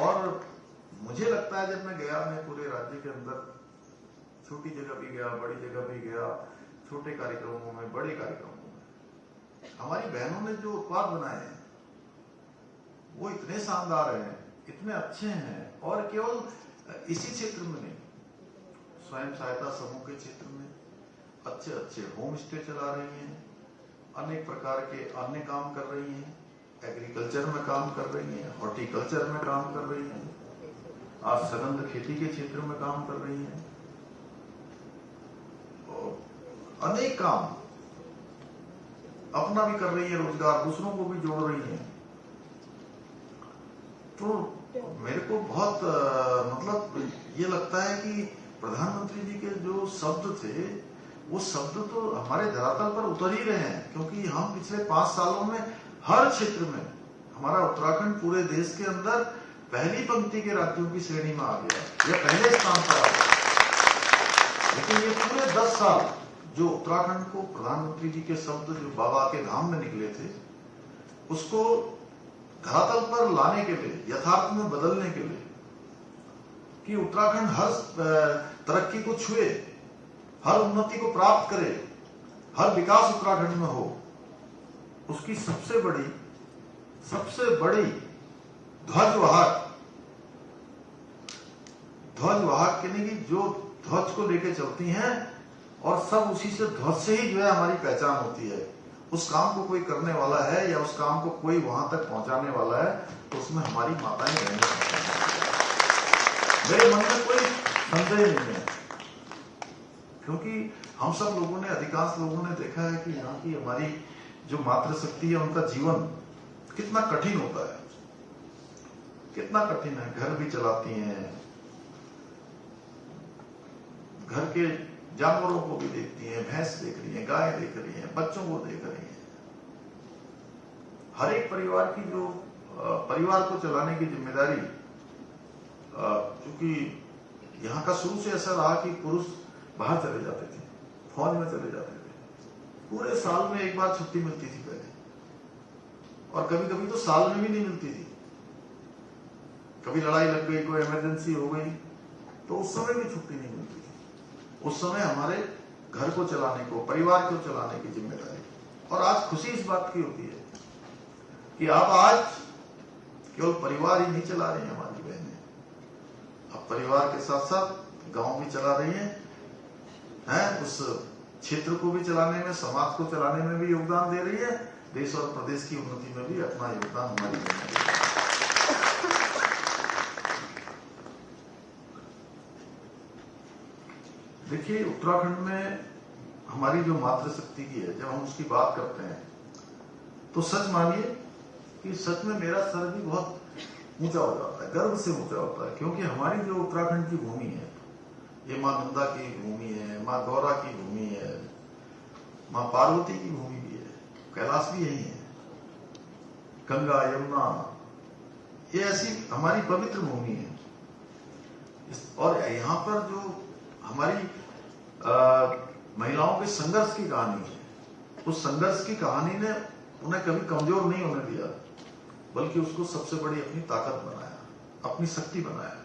और मुझे लगता है जब मैं गया, मैं पूरे राज्य के अंदर छोटी जगह भी गया, बड़ी जगह भी गया, छोटे कार्यक्रमों में, बड़े कार्यक्रमों में, हमारी बहनों ने जो उत्पाद बनाए हैं वो इतने शानदार हैं, इतने अच्छे हैं। और केवल इसी क्षेत्र में नहीं, स्वयं सहायता समूह के क्षेत्र में अच्छे अच्छे होम स्टे चला रही हैं, अनेक प्रकार के अन्य काम कर रही हैं, एग्रीकल्चर में काम कर रही हैं, हॉर्टिकल्चर में काम कर रही हैं, आज सघन खेती के क्षेत्र में काम कर रही हैं, और अनेक काम अपना भी कर रही है, रोजगार दूसरों को भी जोड़ रही हैं। तो मेरे को बहुत मतलब ये लगता है कि प्रधानमंत्री जी के जो शब्द थे वो शब्द तो हमारे धरातल पर उतर ही रहे हैं, क्योंकि हम पिछले 5 सालों में हर क्षेत्र में हमारा उत्तराखंड पूरे देश के अंदर पहली पंक्ति के राज्यों की श्रेणी में आ गया, यह पहले स्थान पर आ गया। लेकिन ये पूरे 10 साल जो उत्तराखंड को प्रधानमंत्री जी के शब्द जो बाबा के धाम में निकले थे, उसको धरातल पर लाने के लिए, यथार्थ में बदलने के लिए, कि उत्तराखंड हर तरक्की को छुए, हर उन्नति को प्राप्त करे, हर विकास उत्तराखंड में हो, उसकी सबसे बड़ी ध्वजवाहक यानी कि जो ध्वज को लेके चलती हैं और सब उसी से ध्वज से ही जो है हमारी पहचान होती है। उस काम को कोई करने वाला है या उस काम को कोई वहां तक पहुंचाने वाला है तो उसमें हमारी माताएं रहेंगी। मेरे मन में कोई संदेह नहीं है, क्योंकि हम सब लोगों ने, अधिकांश लोगों ने देखा है कि यहाँ की हमारी जो मातृशक्ति है उनका जीवन कितना कठिन होता है, कितना कठिन है। घर भी चलाती हैं, घर के जानवरों को भी देखती हैं, भैंस देख रही हैं, गाय देख रही हैं, बच्चों को देख रही हैं। हर एक परिवार की जो परिवार को चलाने की जिम्मेदारी, क्योंकि यहाँ का शुरू से ऐसा रहा कि पुरुष बाहर चले जाते थे, फौज में चले जाते थे, पूरे साल में एक बार छुट्टी मिलती थी पहले, और कभी कभी तो साल में भी नहीं मिलती थी। कभी लड़ाई लग गई, कोई इमरजेंसी हो गई तो उस समय भी छुट्टी नहीं मिलती थी। उस समय हमारे घर को चलाने को, परिवार को चलाने की जिम्मेदारी। और आज खुशी इस बात की होती है कि आप आज केवल परिवार ही नहीं चला रही हैं हमारी बहनें, अब परिवार के साथ साथ गांव भी चला रही हैं, उस क्षेत्र को भी चलाने में, समाज को चलाने में भी योगदान दे रही है, देश और प्रदेश की उन्नति में भी अपना योगदान हमारी बहनें। देखिए, उत्तराखंड में हमारी जो मातृशक्ति की है, जब हम उसकी बात करते हैं तो सच मानिए कि सच में मेरा सर भी बहुत ऊंचा हो जाता है, गर्व से ऊंचा होता है, क्योंकि हमारी जो उत्तराखंड की भूमि है, ये माँ गंगा की भूमि है, माँ गौरा की भूमि है, माँ पार्वती की भूमि भी है, कैलाश भी यही है, गंगा, यमुना, ये ऐसी हमारी पवित्र भूमि है। और यहाँ पर जो हमारी महिलाओं के संघर्ष की कहानी है, उस संघर्ष की कहानी ने उन्हें कभी कमजोर नहीं होने दिया, बल्कि उसको सबसे बड़ी अपनी ताकत बनाया, अपनी शक्ति बनाया।